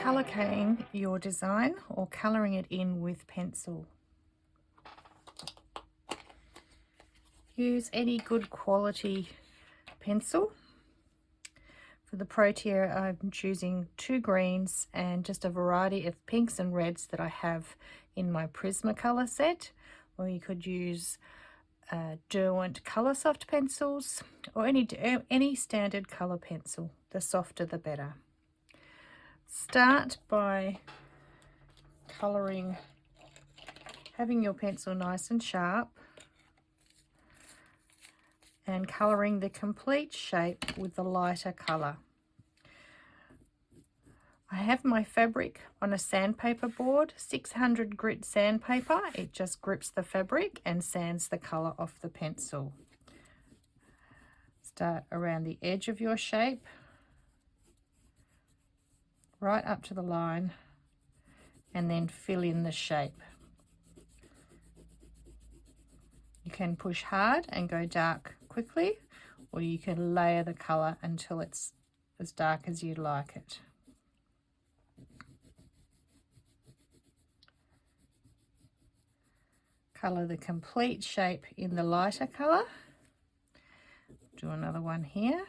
colouring your design or colouring it in with pencil. Use any good quality pencil. For the Protea, I'm choosing 2 greens and just a variety of pinks and reds that I have in my Prismacolor set, or you could use Derwent Coloursoft pencils or any standard colour pencil. The softer the better. Start by colouring, having your pencil nice and sharp and colouring the complete shape with the lighter colour. I have my fabric on a sandpaper board, 600 grit sandpaper. It just grips the fabric and sands the colour off the pencil. Start around the edge of your shape, right up to the line, and then fill in the shape. You can push hard and go dark quickly, or you can layer the colour until it's as dark as you'd like it. Colour the complete shape in the lighter colour. Do another one here.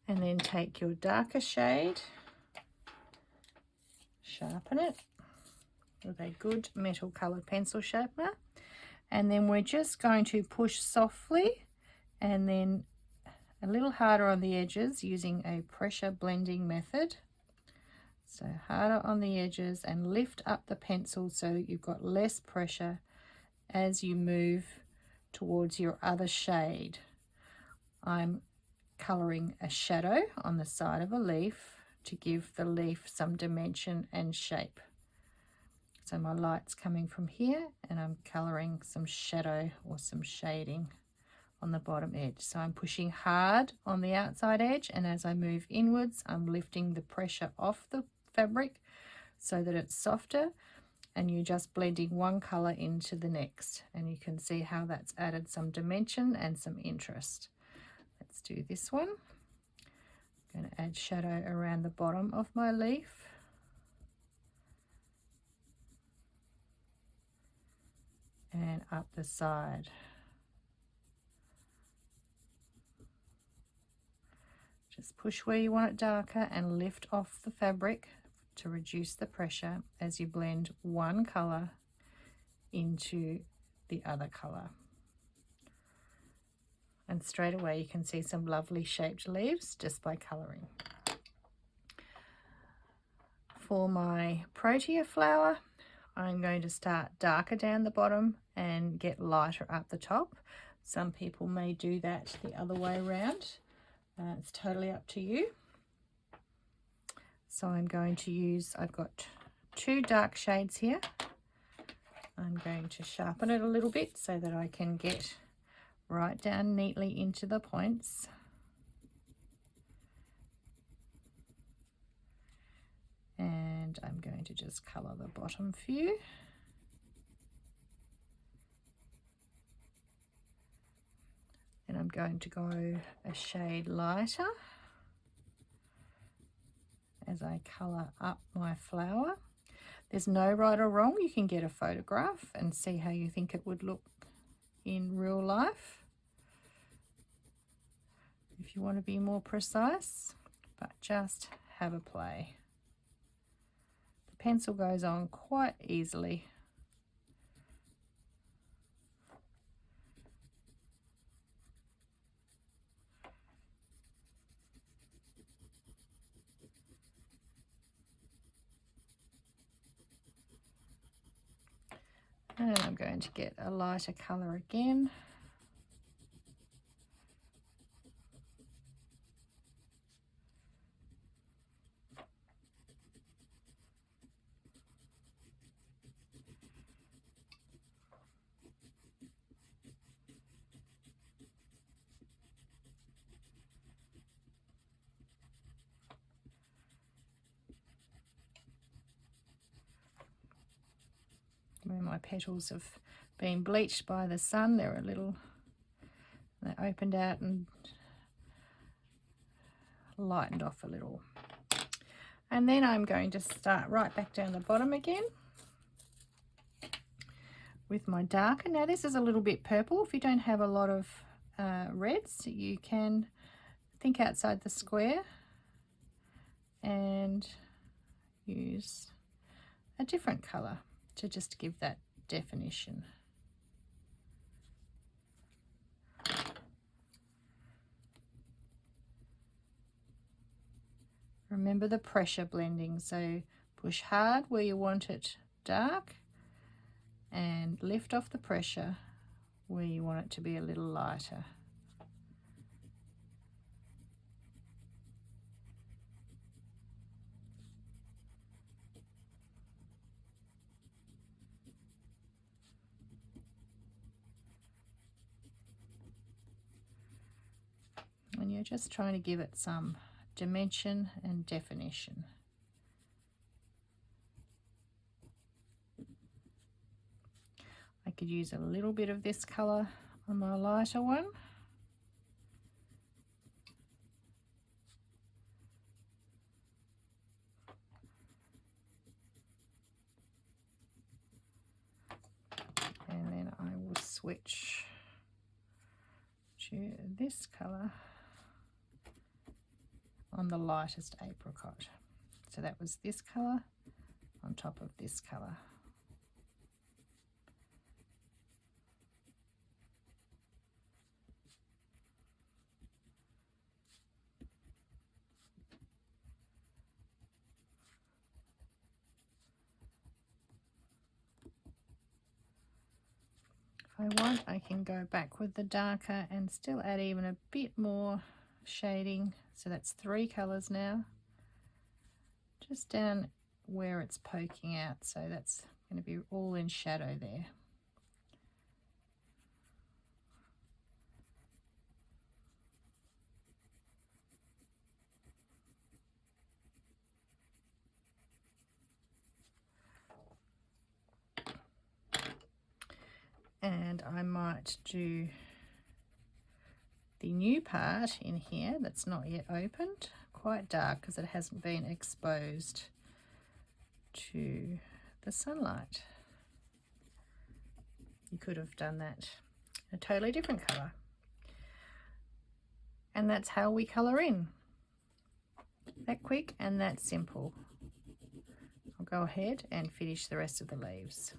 And then take your darker shade, sharpen it with a good metal coloured pencil sharpener, and then we're just going to push softly and then a little harder on the edges using a pressure blending method. So harder on the edges and lift up the pencil so that you've got less pressure as you move towards your other shade. I'm colouring a shadow on the side of a leaf to give the leaf some dimension and shape. So my light's coming from here and I'm colouring some shadow or some shading on the bottom edge. So I'm pushing hard on the outside edge, and as I move inwards I'm lifting the pressure off the fabric so that it's softer, and you're just blending one colour into the next, and you can see how that's added some dimension and some interest. Let's do this one. I'm going to add shadow around the bottom of my leaf. And up the side. Just push where you want it darker and lift off the fabric to reduce the pressure as you blend one colour into the other colour. And straight away you can see some lovely shaped leaves just by colouring. For my Protea flower, I'm going to start darker down the bottom and get lighter up the top. Some people may do that the other way around. It's totally up to you. So I'm going to use, I've got 2 dark shades here. I'm going to sharpen it a little bit so that I can get right down neatly into the points. And I'm going to just colour the bottom few. And I'm going to go a shade lighter as I colour up my flower. There's no right or wrong. You can get a photograph and see how you think it would look in real life if you want to be more precise, but just have a play. The pencil goes on quite easily. And I'm going to get a lighter colour again. where my petals have been bleached by the sun. They're a little, they opened out and lightened off a little. And then I'm going to start right back down the bottom again with my darker. Now this is a little bit purple. If you don't have a lot of reds, you can think outside the square and use a different colour to just give that definition. Remember the pressure blending, so push hard where you want it dark and lift off the pressure where you want it to be a little lighter. And you're just trying to give it some dimension and definition. I could use a little bit of this colour on my lighter one. And then I will switch to this colour on the lightest apricot. So that was this colour on top of this colour. If I want, I can go back with the darker and still add even a bit more shading. So that's 3 colours now, just down where it's poking out, so that's going to be all in shadow there. And I might do the new part in here that's not yet opened, quite dark because it hasn't been exposed to the sunlight. You could have done that in a totally different colour. And that's how we colour in. That quick and that simple. I'll go ahead and finish the rest of the leaves.